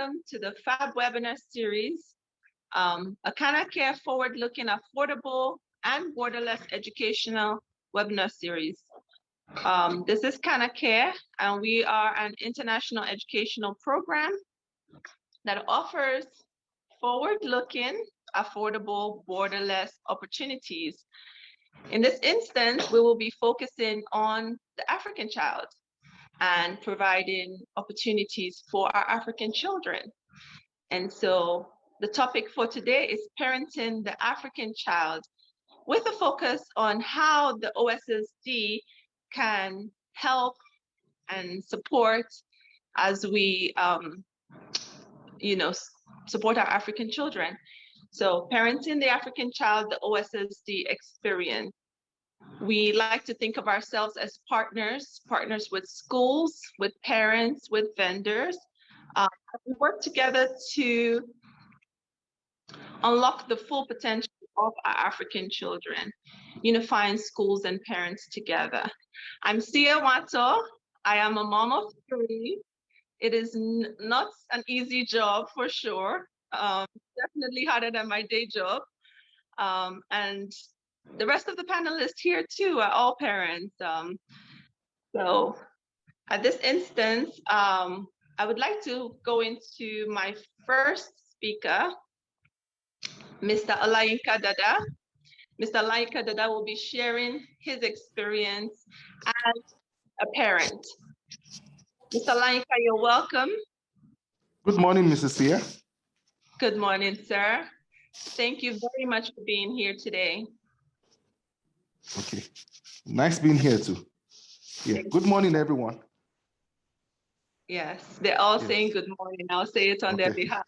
welcome to the FAB webinar series, a Cana-Care forward-looking, affordable, and borderless educational webinar series. This is Cana-Care, and we are an international educational program that offers forward-looking, affordable, borderless opportunities. In this instance, we will be focusing on the African child and providing opportunities for our African children. And so the topic for today is parenting the African child, with a focus on how the OSSD can help and support as we support our African children. So parenting the African child, the OSSD experience. We like to think of ourselves as partners with schools, with parents, with vendors. We work together to unlock the full potential of our African children, unifying schools and parents together. I'm Sia Wato. I am a mom of 3. It is not an easy job for sure. Definitely harder than my day job. And the rest of the panelists here too are all parents. So at this instance, I would like to go into my first speaker, Mr. Olayinka Dada. Mr. Olayinka Dada will be sharing his experience as a parent. Mr. Olayinka, you're welcome. Good morning, Mrs. Sia. Good morning, sir. Thank you very much for being here today. Okay, nice being here too. Yeah, good morning, everyone. Yes, they're all saying good morning. I'll say it on their behalf.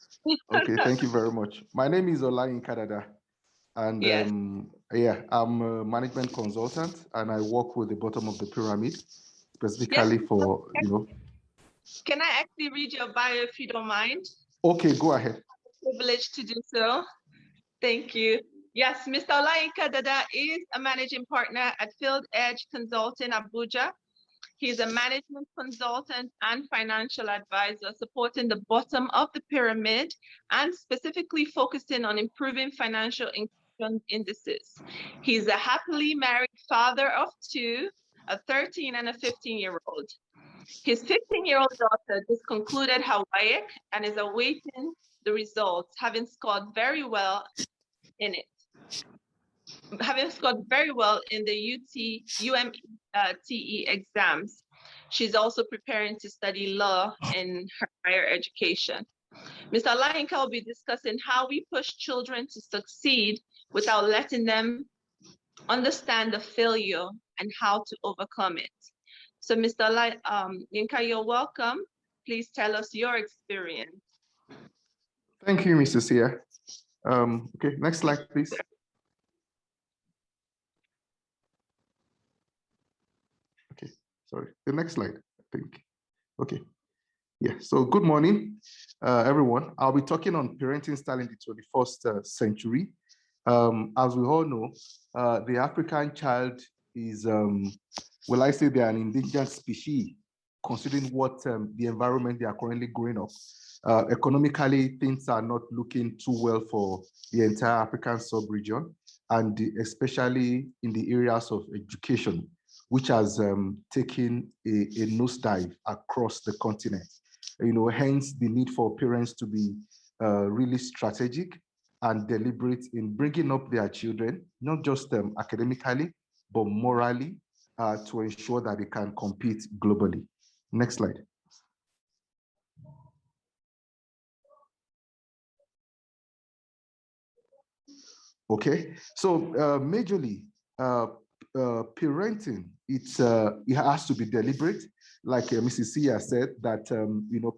Okay, thank you very much. My name is Olayinka Dada, and yes. I'm a management consultant, and I work with the bottom of the pyramid, specifically for, Can I actually read your bio if you don't mind? Okay, go ahead. Privileged to do so. Thank you. Yes, Mr. Olayinka Dada is a managing partner at Field Edge Consulting Abuja. He's a management consultant and financial advisor supporting the bottom of the pyramid and specifically focusing on improving financial inclusion indices. He's a happily married father of 2, a 13 and a 15-year-old. His 15-year-old daughter just concluded her WAEC and is awaiting the results, having scored very well in it. Having scored very well in the UMTE exams. She's also preparing to study law in her higher education. Mr. Olayinka will be discussing how we push children to succeed without letting them understand the failure and how to overcome it. So Mr. Olayinka, you're welcome. Please tell us your experience. Thank you, Mrs. Sia. Okay, next slide, please. Okay, sorry, the next slide, I think. Okay, yeah, so good morning, everyone. I'll be talking on parenting style in the 21st century. As we all know, the African child is, well, I say they're an endangered species, considering what the environment they are currently growing up. Economically, things are not looking too well for the entire African sub-region, and especially in the areas of education, which has taken a nosedive across the continent. Hence the need for parents to be really strategic and deliberate in bringing up their children, not just academically, but morally, to ensure that they can compete globally. Next slide. Okay, so majorly, parenting, it has to be deliberate. Like Mrs. Sia said, that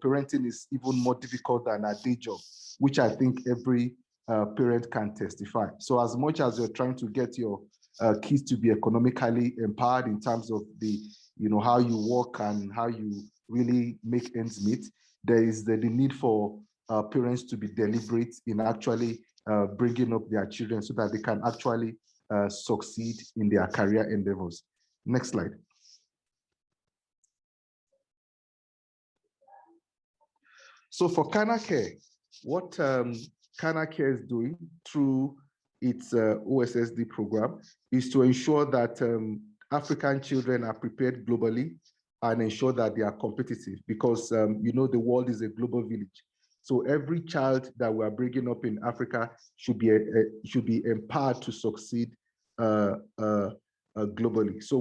parenting is even more difficult than a day job, which I think every parent can testify. So as much as you're trying to get your kids to be economically empowered in terms of the, how you work and how you really make ends meet, there is the need for parents to be deliberate in actually bringing up their children so that they can actually succeed in their career endeavors. Next slide. So for Cana-Care, what Cana-Care is doing through its OSSD program is to ensure that African children are prepared globally and ensure that they are competitive, because you know, the world is a global village. So every child that we are bringing up in Africa should be empowered to succeed globally. So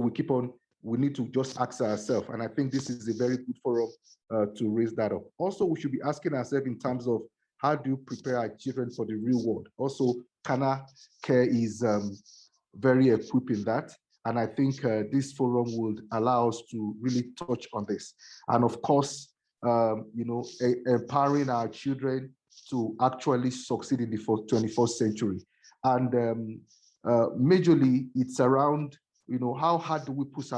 we need to just ask ourselves, and I think this is a very good forum to raise that up. Also, we should be asking ourselves in terms of how do you prepare our children for the real world? Also, Cana-Care is very equipped in that. And I think this forum would allow us to really touch on this. And of course, you know, empowering our children to actually succeed in the 21st century. And majorly, it's around, you know, how hard do we push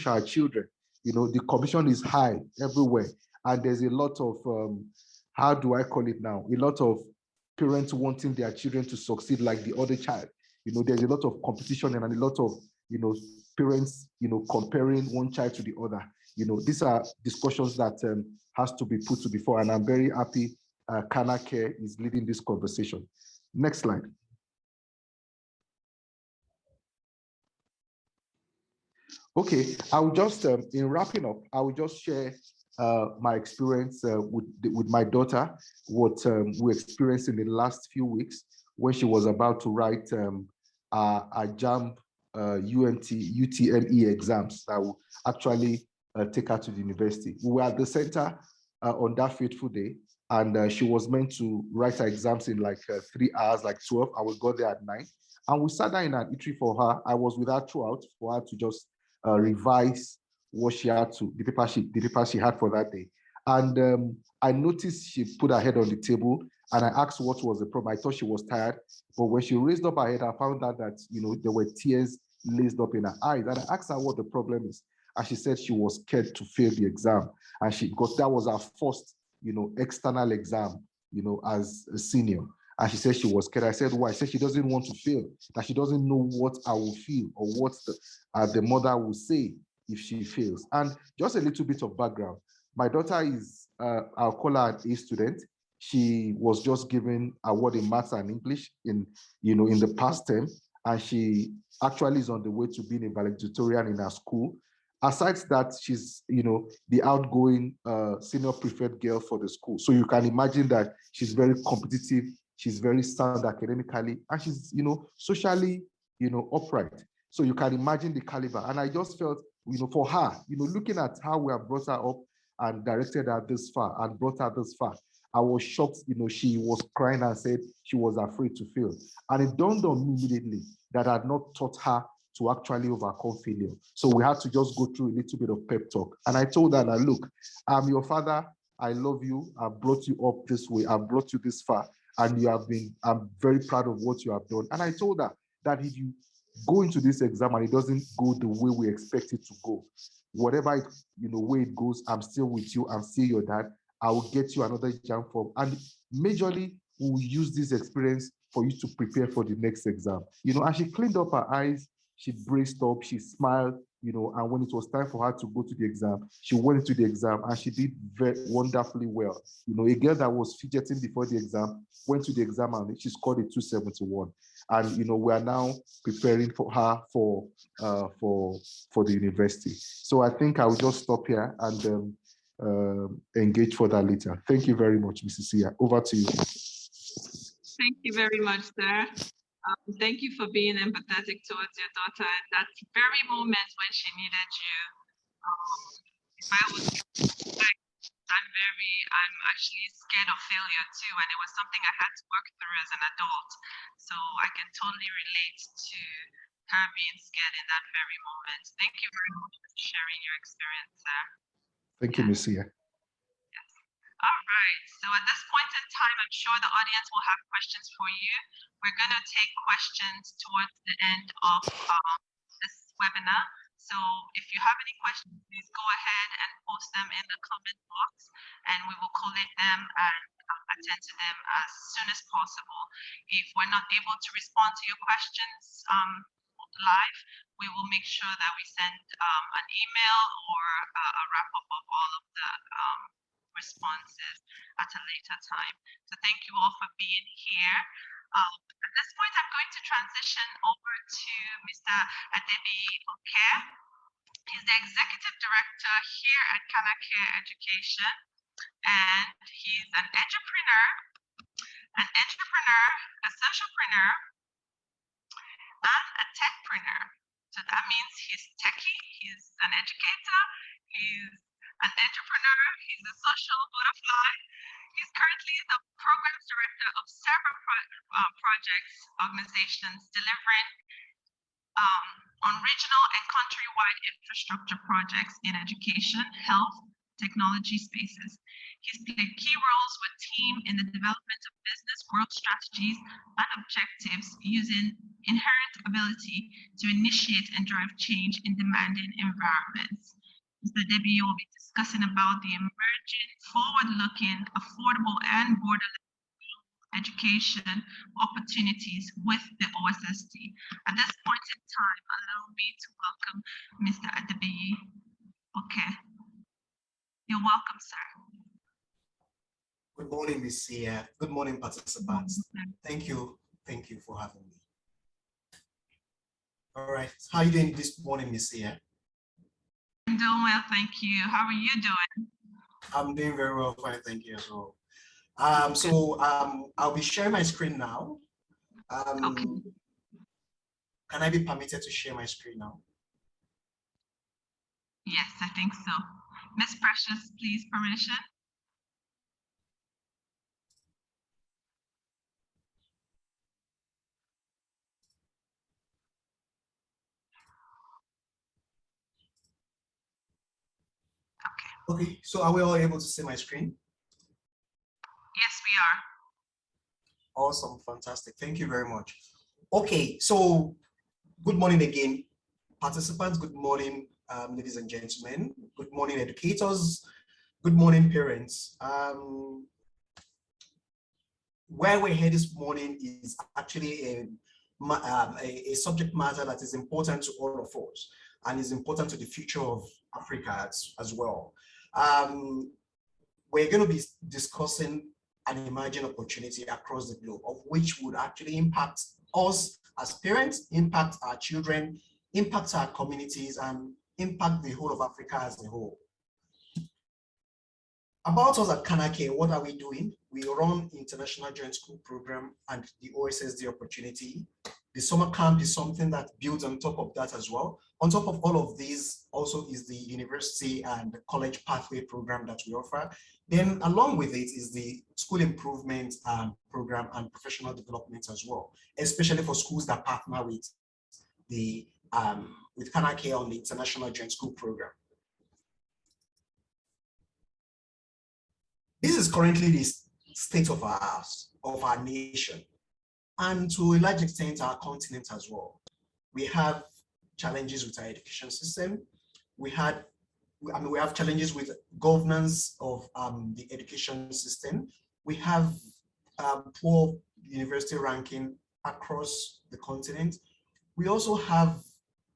our children? You know, the competition is high everywhere. And there's a lot of, how do I call it now? A lot of parents wanting their children to succeed like the other child. You know, there's a lot of competition and a lot of, you know, parents, you know, comparing one child to the other. You know, these are discussions that has to be put to before, and I'm very happy Cana-Care is leading this conversation. Next slide. Okay, I will just, in wrapping up, I will just share my experience with my daughter, what we experienced in the last few weeks when she was about to write a JAMB UTME exams that will actually take her to the university. We were at the center on that fateful day, and she was meant to write her exams in like 3 hours, like 12. I was got there at 9. And we sat down in an eatery for her. I was with her throughout for her to just revise what she had to, the paper she had for that day. And I noticed she put her head on the table, and I asked what was the problem. I thought she was tired, but when she raised up her head, I found out that, you know, there were tears laced up in her eyes. And I asked her what the problem is, and she said she was scared to fail the exam, and because that was her first, you know, external exam, you know, as a senior. And she said she was scared. I said, why? She said she doesn't want to fail, that she doesn't know what I will feel or what the mother will say if she fails. And just a little bit of background. My daughter is, I'll call her an A student. She was just given award in maths and English in the past term, and she actually is on the way to being a valedictorian in her school. Aside that, she's, you know, the outgoing senior preferred girl for the school. So you can imagine that she's very competitive. She's very sound academically, and she's, you know, socially, you know, upright. So you can imagine the caliber. And I just felt, you know, for her, you know, looking at how we have brought her up and directed her this far and brought her this far, I was shocked. You know, she was crying and said she was afraid to fail. And it dawned on me immediately that I had not taught her to actually overcome failure. So we had to just go through a little bit of pep talk. And I told her that, look, I'm your father. I love you. I've brought you up this way. I've brought you this far. And I'm very proud of what you have done. And I told her that if you go into this exam and it doesn't go the way we expect it to go, whatever way it goes, I'm still with you. I'm still your dad. I will get you another jam form. And majorly, we will use this experience for you to prepare for the next exam. And she cleaned up her eyes, she braced up, she smiled, and when it was time for her to go to the exam, she went to the exam and she did very wonderfully well. A girl that was fidgeting before the exam went to the exam and she scored a 271. And we are now preparing for her for the university. So I think I will just stop here and engage further later. Thank you very much, Mrs. Sia. Over to you. Thank you very much, sir. Thank you for being empathetic towards your daughter at that very moment when she needed you. If I was I'm actually scared of failure too, and it was something I had to work through as an adult. So I can totally relate to her being scared in that very moment. Thank you very much for sharing your experience, sir. Thank you, Miss Sia. Yes. All right. So at this point in time, I'm sure the audience will have questions for you. We're going to take questions towards the end of this webinar. So if you have any questions, please go ahead and post them in the comment box, and we will collate them and attend to them as soon as possible. If we're not able to respond to your questions live, we will make sure that we send an email or a wrap-up of all of the responses at a later time. So thank you all for being here. At this point, I'm going to transition over to Mr. Adebi Oke. He's the Executive Director here at Cana-Care Education, and he's an entrepreneur, a socialpreneur, and a techpreneur. So that means he's techie, he's an educator, he's an entrepreneur, he's a social butterfly. He's currently the programs director of several projects, organizations delivering on regional and countrywide infrastructure projects in education, health, technology spaces. He's played key roles with team in the development of business growth strategies and objectives using inherent ability to initiate and drive change in demanding environments. Mr. Debbie will be discussing about the emerging, forward-looking, affordable, and borderless education opportunities with the OSSD. At this point in time, allow me to welcome Mr. Adebi Oke. You're welcome, sir. Good morning, Ms. Sia. Good morning, participants. Thank you for having me. All right, how are you doing this morning, Ms. Sia? I'm doing well, thank you. How are you doing? I'm doing very well, fine, thank you as well. I'll be sharing my screen now. Okay. Can I be permitted to share my screen now? Yes, I think so. Ms. Precious, please, permission. Okay, so are we all able to see my screen? Yes, we are. Awesome, fantastic. Thank you very much. Okay, so good morning again, participants. Good morning, ladies and gentlemen. Good morning, educators. Good morning, parents. Where we're here this morning is actually a subject matter that is important to all of us and is important to the future of Africa as well. We're going to be discussing an emerging opportunity across the globe, of which would actually impact us as parents, impact our children, impact our communities, and impact the whole of Africa as a whole. About us at Cana-Care, what are we doing? We run International Joint School Program and the OSSD opportunity. The summer camp is something that builds on top of that as well. On top of all of these also is the university and the college pathway program that we offer. Then along with it is the school improvement program and professional development as well, especially for schools that partner with the with Cana-Care on the International Joint School Program. This is currently the state of our nation, and to a large extent our continent as well. We have challenges with our education system. We have challenges with governance of the education system. We have poor university ranking across the continent. We also have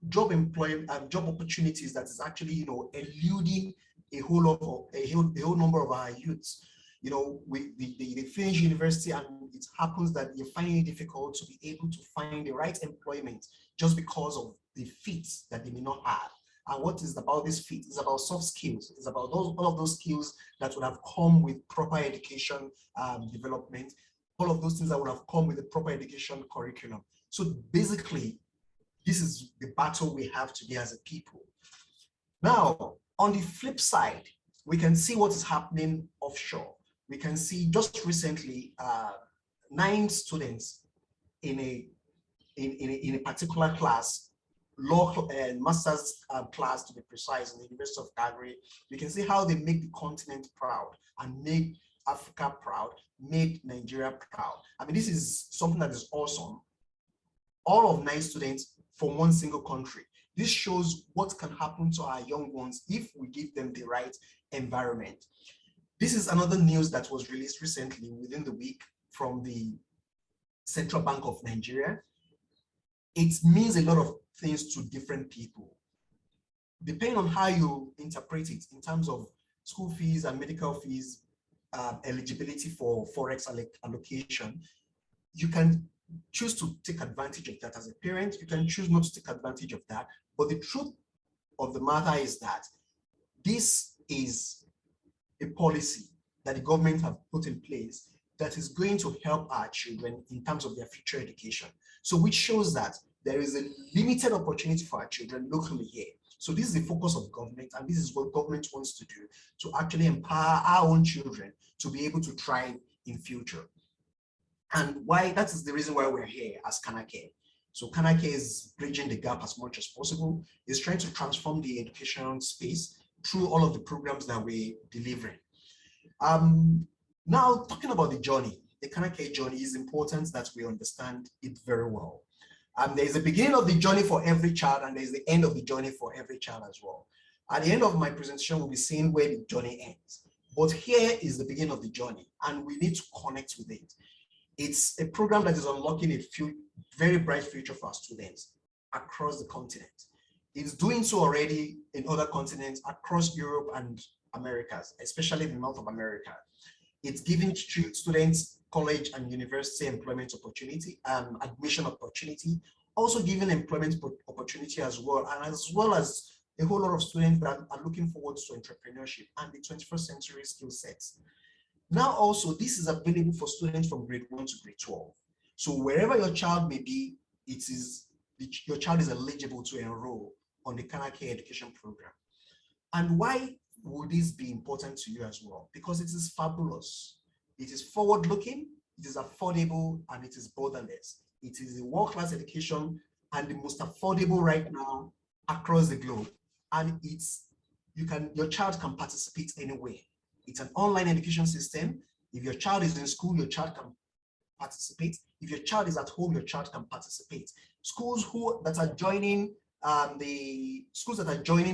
job opportunities that is actually, eluding a whole number of our youths. They finish university and it happens that they find it difficult to be able to find the right employment just because of the feats that they may not have. And what is about this feat? It's about soft skills. It's about all of those skills that would have come with proper education development, all of those things that would have come with the proper education curriculum. So basically, this is the battle we have today as a people. Now, on the flip side, we can see what is happening offshore. We can see just recently 9 students in a particular class, law and master's class to be precise, in the University of Calgary. We can see how they make the continent proud and made Africa proud, made Nigeria proud. I mean, this is something that is awesome. All of 9 students from one single country. This shows what can happen to our young ones if we give them the right environment. This is another news that was released recently within the week from the Central Bank of Nigeria. It means a lot of things to different people, depending on how you interpret it in terms of school fees and medical fees, eligibility for forex allocation, you can choose to take advantage of that as a parent. You can choose not to take advantage of that. But the truth of the matter is that this is a policy that the government have put in place that is going to help our children in terms of their future education. So which shows that there is a limited opportunity for our children locally here. So this is the focus of government, and this is what government wants to do, to actually empower our own children to be able to thrive in future. And why, that is the reason why we're here as Cana-Care. So Cana-Care is bridging the gap as much as possible. It's trying to transform the educational space through all of the programs that we're delivering. Now, talking about the journey, the Cana-Care journey, is important that we understand it very well. There's a beginning of the journey for every child, and there's the end of the journey for every child as well. At the end of my presentation, we'll be seeing where the journey ends. But here is the beginning of the journey, and we need to connect with it. It's a program that is unlocking a very bright future for our students across the continent. It's doing so already in other continents across Europe and Americas, especially the North of America. It's giving students college and university employment opportunity, admission opportunity, also giving employment opportunity as well, and as well as a whole lot of students that are looking forward to entrepreneurship and the 21st century skill sets. Now also, this is available for students from grade 1 to grade 12. So wherever your child may be, your child is eligible to enroll on the Cana-Care education program. And why would this be important to you as well? Because it is fabulous. It is forward-looking, it is affordable, and it is borderless. It is a world-class education and the most affordable right now across the globe. And your child can participate anywhere. It's an online education system. If your child is in school, your child can participate. If your child is at home, your child can participate. Schools that are joining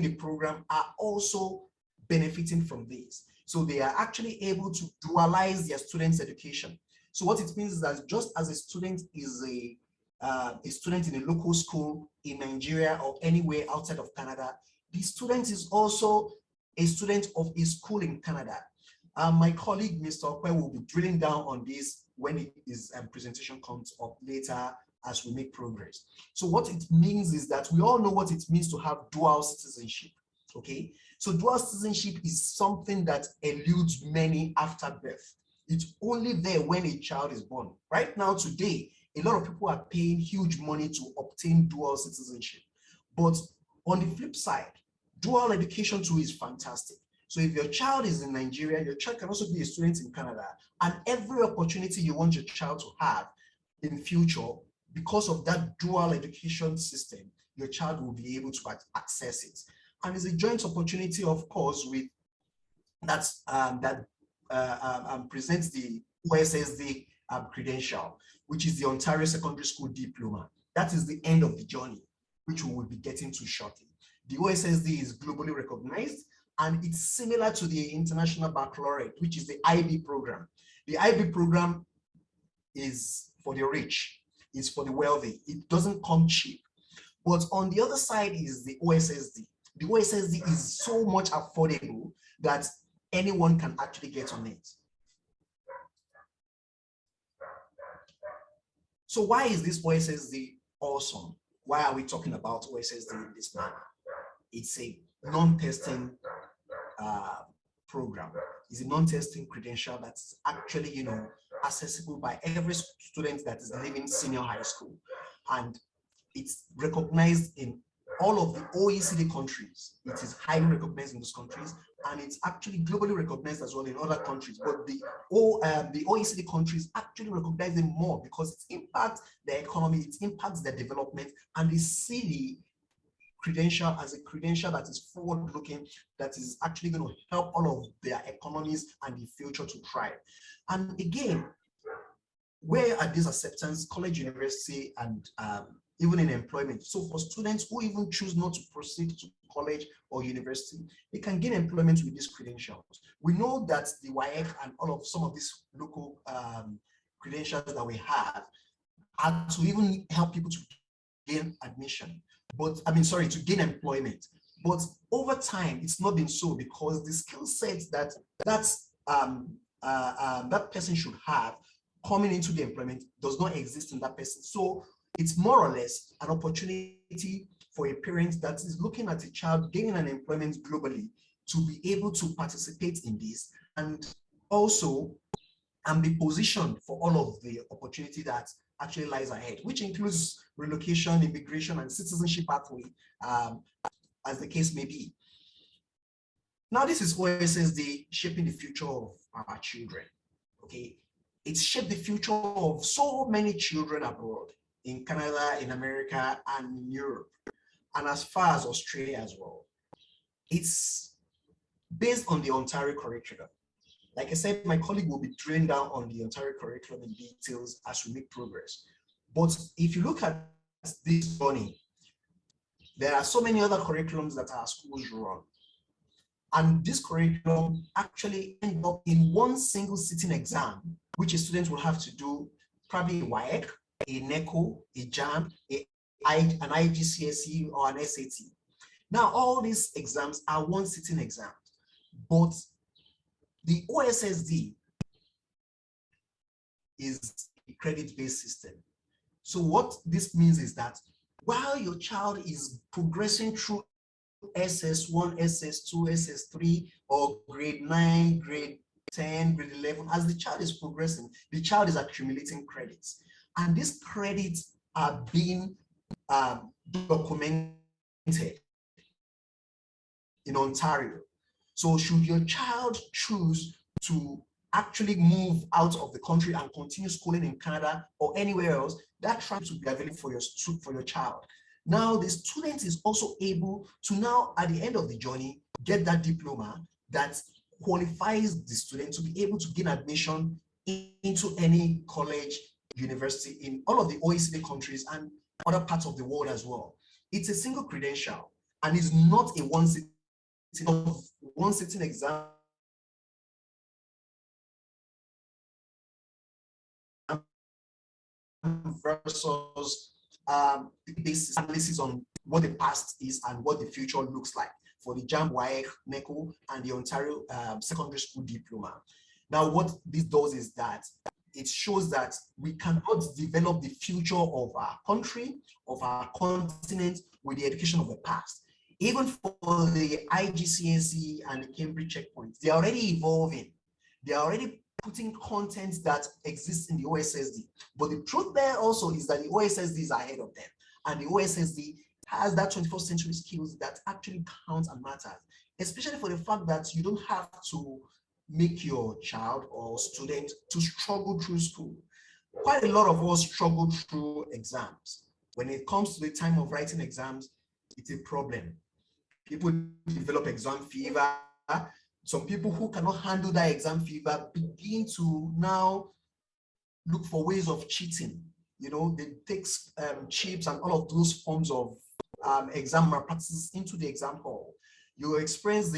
the program are also benefiting from this. So they are actually able to dualize their students' education. So what it means is that just as a student is a student in a local school in Nigeria or anywhere outside of Canada, the student is also a student of a school in Canada. My colleague, Mr. Okwe, will be drilling down on this when his presentation comes up later as we make progress. So what it means is that we all know what it means to have dual citizenship, okay? So dual citizenship is something that eludes many after birth. It's only there when a child is born. Right now, today, a lot of people are paying huge money to obtain dual citizenship. But on the flip side, dual education too is fantastic. So if your child is in Nigeria, your child can also be a student in Canada, and every opportunity you want your child to have in future, because of that dual education system, your child will be able to access it. And it's a joint opportunity, of course, with that presents the OSSD credential, which is the Ontario Secondary School Diploma. That is the end of the journey, which we will be getting to shortly. The OSSD is globally recognized, and it's similar to the International Baccalaureate, which is the IB program. The IB program is for the rich, it's for the wealthy. It doesn't come cheap. But on the other side is the OSSD. The OSSD is so much affordable that anyone can actually get on it. So why is this OSSD awesome? Why are we talking about OSSD in this manner? It's a non-testing program. It's a non-testing credential that's actually, accessible by every student that is leaving senior high school. And it's recognized in all of the OECD countries. It is highly recognized in those countries, and it's actually globally recognized as well in other countries. But the OECD countries actually recognize them more because it impacts their economy, it impacts their development, and they see the credential as a credential that is forward-looking, that is actually going to help all of their economies and the future to thrive. And again, where are these acceptance, college, university, and even in employment? So for students who even choose not to proceed to college or university, they can gain employment with these credentials. We know that the WAEC and some of these local credentials that we have are to even help people to gain admission. To gain employment. But over time, it's not been so, because the skill sets that that person should have coming into the employment does not exist in that person. So it's more or less an opportunity for a parent that is looking at a child gaining an employment globally to be able to participate in this, and also be positioned for all of the opportunity that actually lies ahead, which includes relocation, immigration, and citizenship pathway, as the case may be. Now, this is OSSD shaping the future of our children. Okay, it's shaped the future of so many children abroad, in Canada, in America, and in Europe, and as far as Australia as well. It's based on the Ontario curriculum. Like I said, my colleague will be drilling down on the Ontario curriculum in details as we make progress. But if you look at this journey, there are so many other curriculums that our schools run. And this curriculum actually ends up in one single sitting exam, which a student will have to do, probably a WAEC, a NECO, a JAM, an IGCSE, or an SAT. Now, all these exams are one sitting exam, but the OSSD is a credit-based system. So what this means is that while your child is progressing through SS1, SS2, SS3, or grade 9, grade 10, grade 11, as the child is progressing, the child is accumulating credits. And these credits are being documented in Ontario. So should your child choose to actually move out of the country and continue schooling in Canada or anywhere else, that transcript will be available for your child. Now, the student is also able to now, at the end of the journey, get that diploma that qualifies the student to be able to gain admission into any college, university in all of the OECD countries and other parts of the world as well. It's a single credential and is not a one sitting exam versus this analysis on what the past is and what the future looks like for the JAM, WAEC, NECO, and the Ontario Secondary School Diploma. Now, what this does is that it shows that we cannot develop the future of our country, of our continent, with the education of the past. Even for the IGCSE and the Cambridge checkpoints, they're already evolving. They're already putting content that exists in the OSSD. But the truth there also is that the OSSD is ahead of them. And the OSSD has that 21st century skills that actually counts and matters, especially for the fact that you don't have to make your child or student to struggle through school. Quite a lot of us struggle through exams. When it comes to the time of writing exams, it's a problem. People develop exam fever. Some people who cannot handle that exam fever begin to now look for ways of cheating. You know, they take chips and all of those forms of exam malpractices into the exam hall. You experience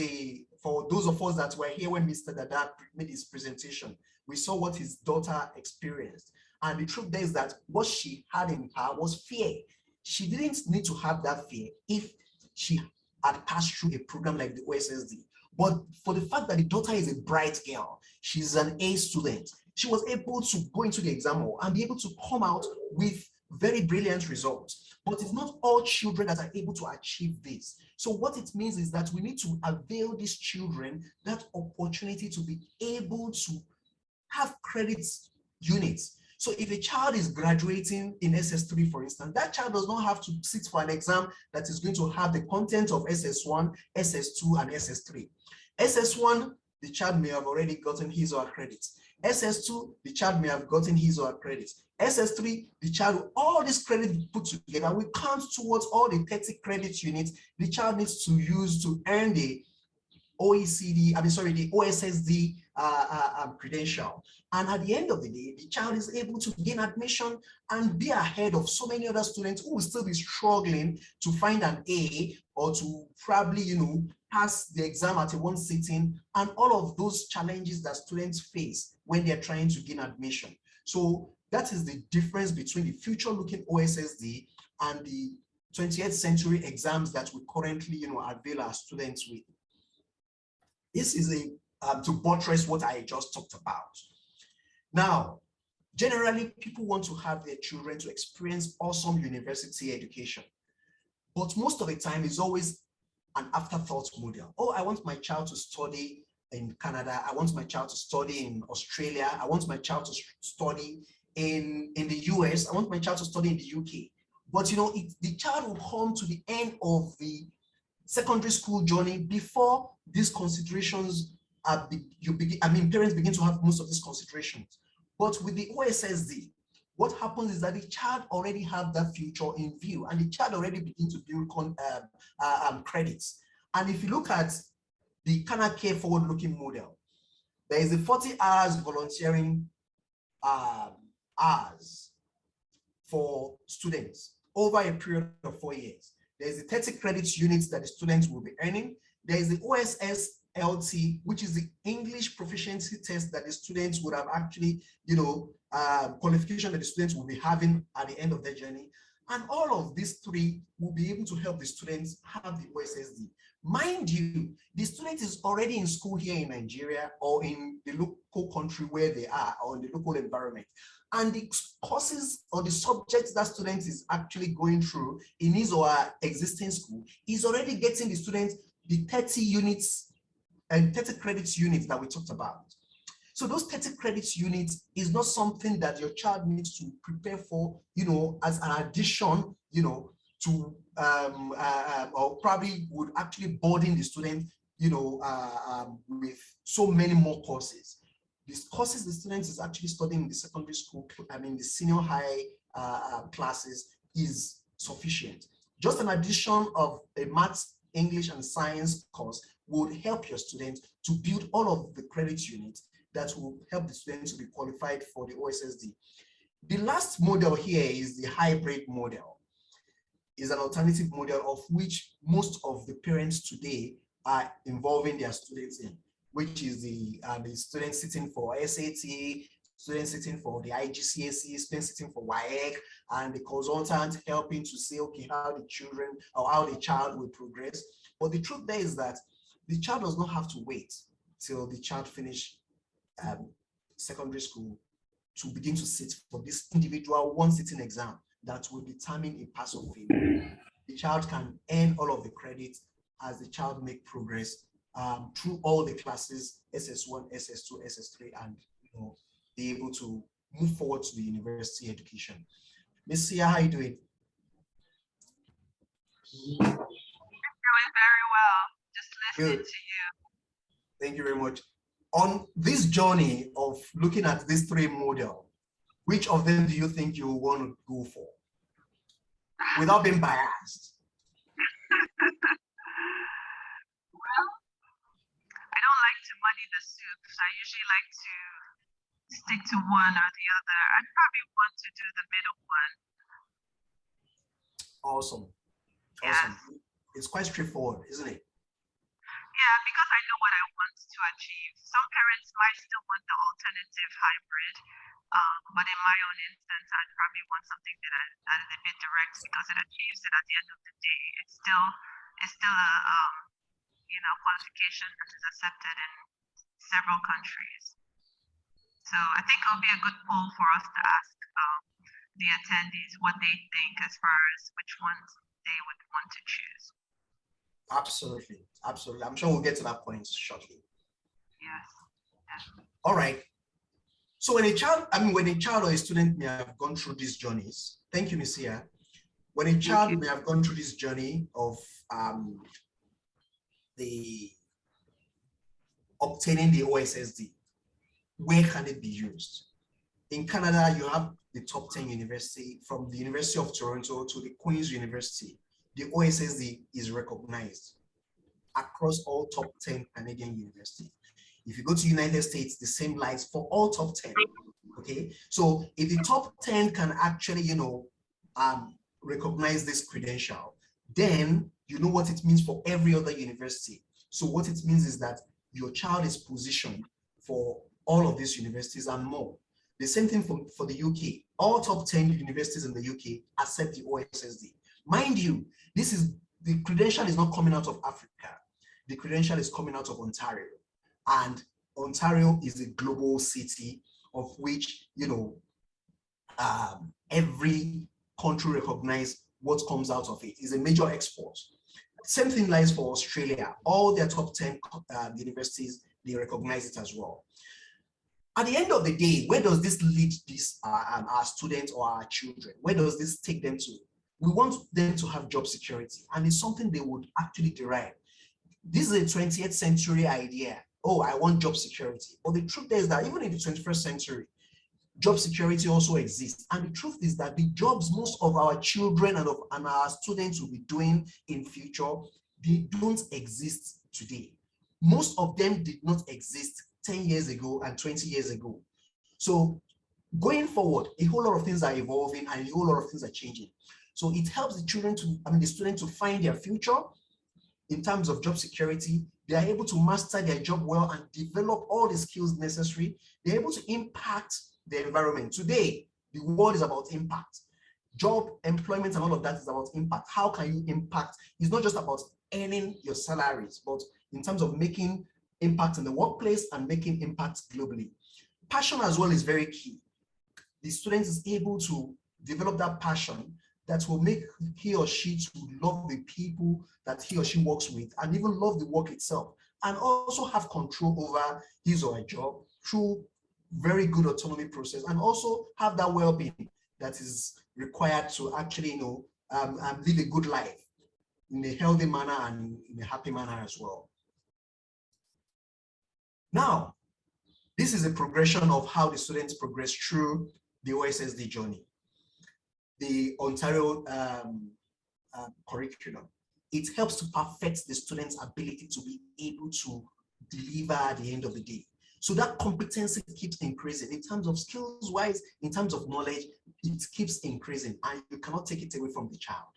for those of us that were here when Mr. Dada made his presentation, we saw what his daughter experienced. And the truth there is that what she had in her was fear. She didn't need to have that fear if she had passed through a program like the OSSD. But for the fact that the daughter is a bright girl, she's an A student, she was able to go into the exam hall and be able to come out with very brilliant results. But it's not all children that are able to achieve this. So what it means is that we need to avail these children that opportunity to be able to have credits units. So if a child is graduating in SS3, for instance, that child does not have to sit for an exam that is going to have the content of SS1, SS2, and SS3. SS1, the child may have already gotten his or her credits. SS2, the child may have gotten his or her credits. SS3, the child, all these credits put together, we count towards all the 30 credit units the child needs to use to earn the the OSSD credential. And at the end of the day, the child is able to gain admission and be ahead of so many other students who will still be struggling to find an A or to probably, pass the exam at a one sitting, and all of those challenges that students face when they're trying to gain admission. So that is the difference between the future-looking OSSD and the 20th century exams that we currently, avail our students with. This is to buttress what I just talked about. Now, generally, people want to have their children to experience awesome university education, but most of the time it's always an afterthought model. Oh, I want my child to study in Canada. I want my child to study in Australia. I want my child to study in the US. I want my child to study in the UK. But the child will come to the end of the secondary school journey before these considerations parents begin to have most of these considerations. But with the OSSD, what happens is that the child already have that future in view, and the child already begin to build credits. And if you look at the Cana-Care forward-looking model, there is a 40 hours volunteering hours for students over a period of 4 years. There's the 30 credits units that the students will be earning. There is the OSSLT, which is the English proficiency test that the students would have actually, qualification that the students will be having at the end of their journey. And all of these three will be able to help the students have the OSSD. Mind you, the student is already in school here in Nigeria or in the local country where they are, or in the local environment. And the courses or the subjects that student is actually going through in his or her existing school is already getting the students the 30 units and 30 credits units that we talked about. So those 30 credits units is not something that your child needs to prepare for, as an addition, to or probably would actually burden the student, with so many more courses. These courses the student is actually studying in the secondary school, the senior high classes is sufficient. Just an addition of a maths, English, and science course would help your students to build all of the credit units that will help the students to be qualified for the OSSD. The last model here is the hybrid model. Is an alternative model of which most of the parents today are involving their students in, which is the students sitting for SAT, students sitting for the IGCSE, students sitting for WAEC, and the consultant helping to say, okay, how the children or how the child will progress. But the truth there is that the child does not have to wait till the child finish secondary school to begin to sit for this individual one sitting exam that will determine a pass or fail. The child can earn all of the credits as the child make progress through all the classes, SS1, SS2, SS3, and be able to move forward to the university education. Miss Sia, how are you doing? Doing very well. Just listening to you. Thank you very much. On this journey of looking at these three models, which of them do you think you want to go for? Without being biased. Well, I don't like to muddy the soup, so I usually like to stick to one or the other. I'd probably want to do the middle one. Awesome. Yes. Awesome. It's quite straightforward, isn't it? Yeah, because I know what I want to achieve. Some parents might still want the alternative hybrid, but in my own instance, I'd probably want something that is a bit direct because it achieves it at the end of the day. It's still a qualification that is accepted in several countries. So I think it'll be a good poll for us to ask the attendees what they think as far as which ones they would want to choose. Absolutely, absolutely. I'm sure we'll get to that point shortly. Yes. All right. So when a child or a student may have gone through these journeys, thank you, Ms. Sia. When a child may have gone through this journey of the obtaining the OSSD, where can it be used? In Canada, you have the top 10 university, from the University of Toronto to the Queen's University. The OSSD is recognized across all top 10 Canadian universities. If you go to United States, the same lies for all top 10. Okay, so if the top 10 can actually, recognize this credential, then you know what it means for every other university. So what it means is that your child is positioned for all of these universities and more. The same thing for the UK. All top 10 universities in the UK accept the OSSD. Mind you, the credential is not coming out of Africa. The credential is coming out of Ontario. And Ontario is a global city of which, every country recognizes what comes out of it. It's a major export. Same thing lies for Australia. All their top 10 universities, they recognize it as well. At the end of the day, where does this lead our students or our children? Where does this take them to? We want them to have job security, and it's something they would actually derive. This is a 20th century idea. Oh, I want job security. But the truth is that even in the 21st century, job security also exists. And the truth is that the jobs most of our children and our students will be doing in future, they don't exist today. Most of them did not exist 10 years ago and 20 years ago. So going forward, a whole lot of things are evolving and a whole lot of things are changing. So it helps the students to find their future in terms of job security. They are able to master their job well and develop all the skills necessary. They're able to impact the environment. Today, the world is about impact. Job, employment, and all of that is about impact. How can you impact? It's not just about earning your salaries, but in terms of making impact in the workplace and making impact globally. Passion as well is very key. The student is able to develop that passion that will make he or she to love the people that he or she works with and even love the work itself, and also have control over his or her job through very good autonomy process, and also have that well-being that is required to actually live a good life in a healthy manner and in a happy manner as well. Now, this is a progression of how the students progress through the OSSD journey, the Ontario curriculum. It helps to perfect the student's ability to be able to deliver at the end of the day. So that competency keeps increasing in terms of skills wise, in terms of knowledge, it keeps increasing and you cannot take it away from the child.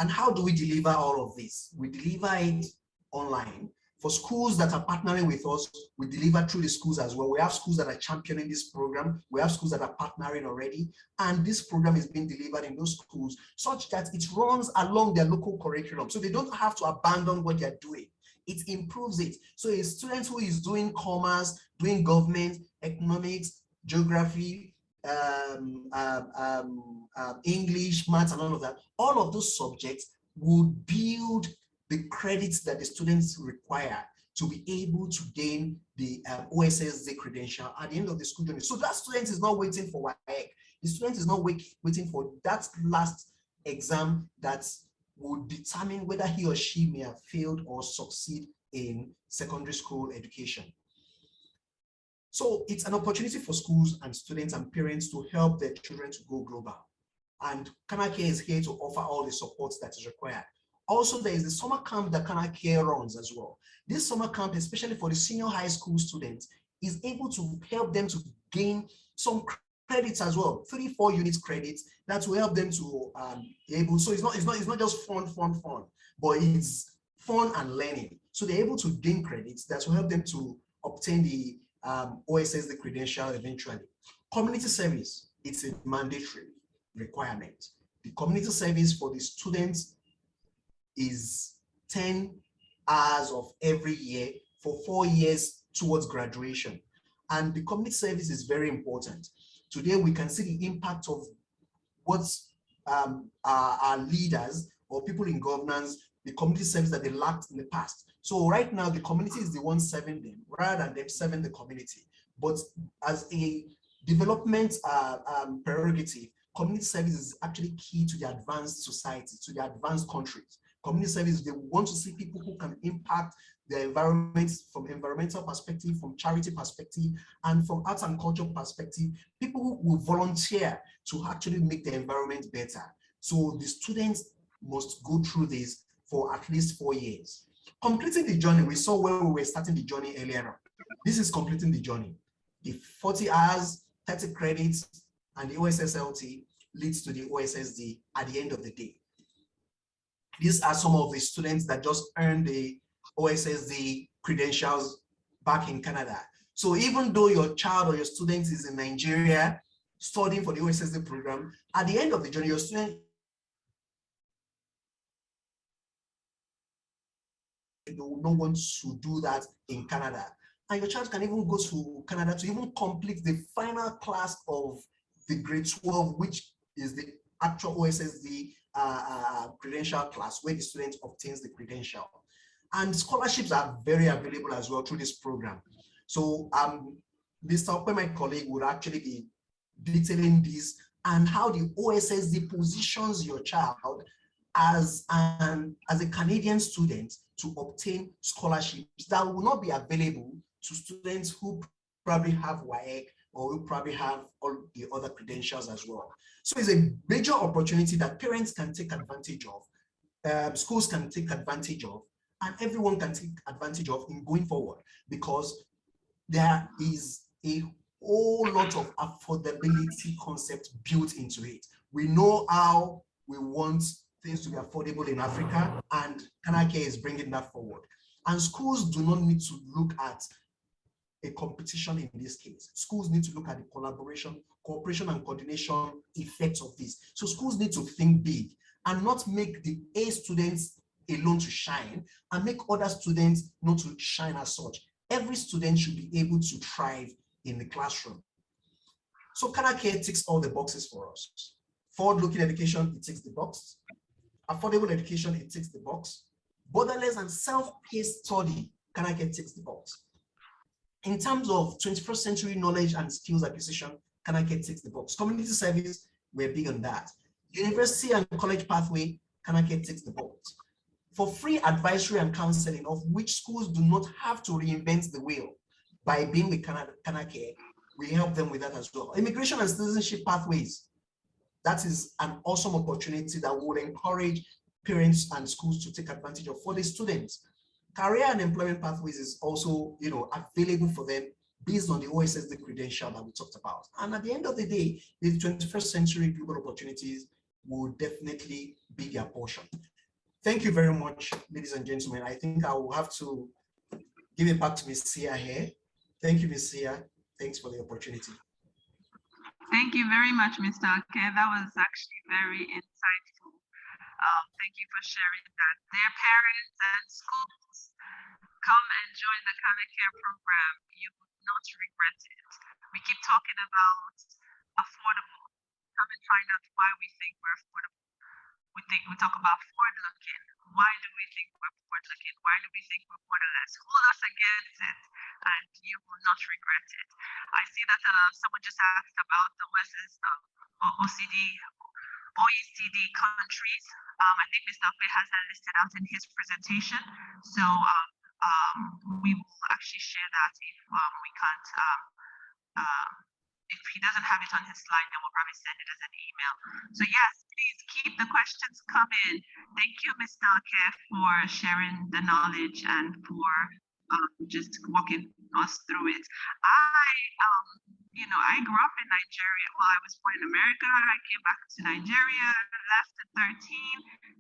And how do we deliver all of this? We deliver it online. For schools that are partnering with us, we deliver through the schools as well. We have schools that are championing this program. We have schools that are partnering already. And this program is being delivered in those schools such that it runs along their local curriculum. So they don't have to abandon what they're doing. It improves it. So a student who is doing commerce, doing government, economics, geography, English, maths, and all of that, all of those subjects would build the credits that the students require to be able to gain the OSSD credential at the end of the school journey. So that student is not waiting for WAEC. The student is not waiting for that last exam that would determine whether he or she may have failed or succeed in secondary school education. So it's an opportunity for schools and students and parents to help their children to go global. And Cana-Care is here to offer all the support that is required. Also, there is the summer camp that Cana-Care runs as well. This summer camp, especially for the senior high school students, is able to help them to gain some credits as well, 3-4 units credits that will help them to be able. So it's not just fun, but it's fun and learning. So they're able to gain credits that will help them to obtain the OSSD credential eventually. Community service, it's a mandatory requirement. The community service for the students is 10 hours of every year for 4 years towards graduation. And the community service is very important. Today, we can see the impact of what our leaders or people in governance, the community service that they lacked in the past. So right now, the community is the one serving them rather than them serving the community. But as a development prerogative, community service is actually key to the advanced society, to the advanced countries. Community service, they want to see people who can impact the environment from environmental perspective, from charity perspective, and from arts and culture perspective, people who will volunteer to actually make the environment better. So the students must go through this for at least 4 years. Completing the journey, we saw where we were starting the journey earlier on. This is completing the journey. The 40 hours, 30 credits, and the OSSLT leads to the OSSD at the end of the day. These are some of the students that just earned the OSSD credentials back in Canada. So even though your child or your student is in Nigeria studying for the OSSD program, at the end of the journey, your student they will not want to do that in Canada. And your child can even go to Canada to even complete the final class of the grade 12, which is the actual OSSD credential class, where the student obtains the credential. And scholarships are very available as well through this program. So Mr. Ope, my colleague, would actually be detailing this and how the OSSD positions your child as a Canadian student to obtain scholarships that will not be available to students who probably have WAEC or who probably have all the other credentials as well. So it's a major opportunity that parents can take advantage of, schools can take advantage of, and everyone can take advantage of in going forward, because there is a whole lot of affordability concept built into it. We know how we want things to be affordable in Africa, and Cana-Care is bringing that forward. And schools do not need to look at a competition in this case. Schools need to look at the collaboration, cooperation, and coordination effects of this. So schools need to think big and not make the A students alone to shine and make other students not to shine as such. Every student should be able to thrive in the classroom. So Cana-Care ticks all the boxes for us. Forward-looking education, it ticks the box. Affordable education, it ticks the box. Borderless and self-paced study, Cana-Care ticks the box. In terms of 21st century knowledge and skills acquisition, Cana-Care ticks the box. Community service, we're big on that. University and college pathway, Cana-Care ticks the box. For free advisory and counseling, of which schools do not have to reinvent the wheel by being with Cana-Care, we help them with that as well. Immigration and citizenship pathways, that is an awesome opportunity that will encourage parents and schools to take advantage of for the students. Career and employment pathways is also, available for them based on the OSSD credential that we talked about. And at the end of the day, the 21st century global opportunities will definitely be their portion. Thank you very much, ladies and gentlemen. I think I will have to give it back to Ms. Sia here. Thank you, Ms. Sia. Thanks for the opportunity. Thank you very much, Mr. Ake. That was actually very insightful. Thank you for sharing that. Their parents and schools, come and join the Cana-Care program. You will not regret it. We keep talking about affordable. Come and find out why we think we're affordable. We talk about forward-looking. Why do we think we're forward-looking? Why do we think we're borderless? Hold us against it, and you will not regret it. I see that someone just asked about the OECD countries. I think Mr. Ope has that listed out in his presentation. So we will actually share that if we can't. If he doesn't have it on his slide, then we'll probably send it as an email. So yes, please keep the questions coming. Thank you, Mr. Ake, for sharing the knowledge and for just walking us through it. I grew up in Nigeria. Well, I was born in America. I came back to Nigeria, left at 13,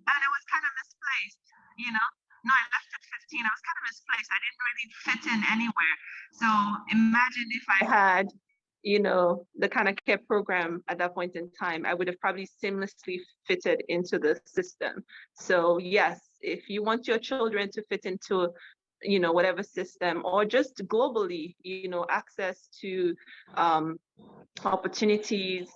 and it was kind of misplaced, No, I left at 15. I was kind of misplaced. I didn't really fit in anywhere. So imagine if I had the Cana-Care program at that point in time, I would have probably seamlessly fitted into the system. So yes, if you want your children to fit into, whatever system, or just globally, access to opportunities,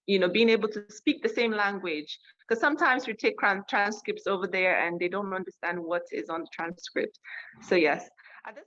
being able to speak the same language, because sometimes we take transcripts over there and they don't understand what is on the transcript. So yes, at this